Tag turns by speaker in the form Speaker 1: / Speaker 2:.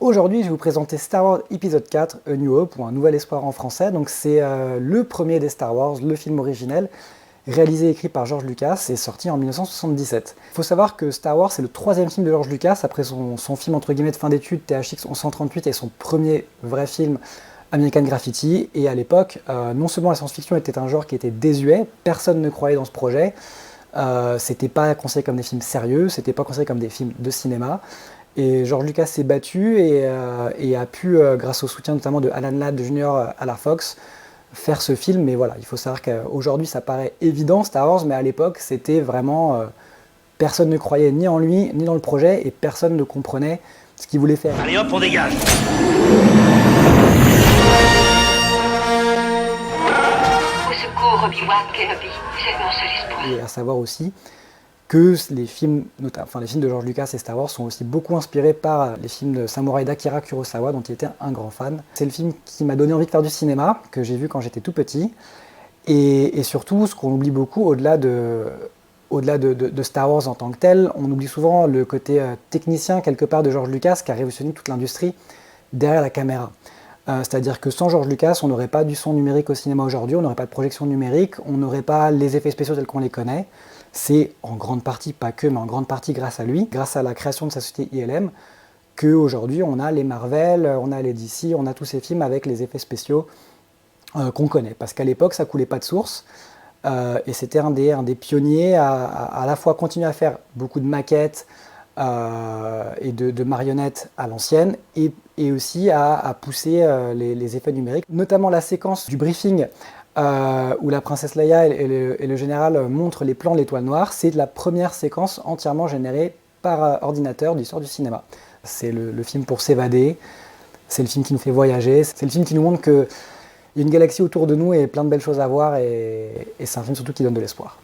Speaker 1: Aujourd'hui, je vais vous présenter Star Wars épisode 4, A New Hope, ou Un Nouvel Espoir en français. Donc c'est le premier des Star Wars, le film originel, réalisé et écrit par George Lucas et sorti en 1977. Il faut savoir que Star Wars, c'est le troisième film de George Lucas, après son film entre guillemets de fin d'études, THX 1138, et son premier vrai film, American Graffiti. Et à l'époque, non seulement la science-fiction était un genre qui était désuet, personne ne croyait dans ce projet, c'était pas considéré comme des films sérieux, c'était pas considéré comme des films de cinéma. Et George Lucas s'est battu et a pu, grâce au soutien notamment de Alan Ladd Jr. à la Fox, faire ce film. Mais voilà, il faut savoir qu'aujourd'hui ça paraît évident Star Wars, mais à l'époque c'était vraiment... personne ne croyait ni en lui, ni dans le projet, et personne ne comprenait ce qu'il voulait faire.
Speaker 2: Allez hop, on dégage!
Speaker 3: Au secours, Obi-Wan Kenobi, vous êtes mon seul espoir.
Speaker 1: Et à savoir aussi que les films de George Lucas et Star Wars sont aussi beaucoup inspirés par les films de samouraï d'Akira Kurosawa, dont il était un grand fan. C'est le film qui m'a donné envie de faire du cinéma, que j'ai vu quand j'étais tout petit. Et surtout, ce qu'on oublie beaucoup, au-delà de Star Wars en tant que tel, on oublie souvent le côté technicien, quelque part, de George Lucas, qui a révolutionné toute l'industrie derrière la caméra. C'est-à-dire que sans George Lucas, on n'aurait pas du son numérique au cinéma aujourd'hui, on n'aurait pas de projection numérique, on n'aurait pas les effets spéciaux tels qu'on les connaît. C'est en grande partie, pas que, mais en grande partie grâce à lui, grâce à la création de sa société ILM, qu'aujourd'hui on a les Marvel, on a les DC, on a tous ces films avec les effets spéciaux qu'on connaît. Parce qu'à l'époque, ça coulait pas de source, et c'était un des pionniers à la fois continuer à faire beaucoup de maquettes et de marionnettes à l'ancienne, et aussi à pousser les effets numériques, notamment la séquence du briefing où la princesse Leia et le général montrent les plans de l'étoile noire. C'est la première séquence entièrement générée par ordinateur de l'histoire du cinéma. C'est le film pour s'évader, c'est le film qui nous fait voyager, c'est le film qui nous montre qu'il y a une galaxie autour de nous et plein de belles choses à voir, et c'est un film surtout qui donne de l'espoir.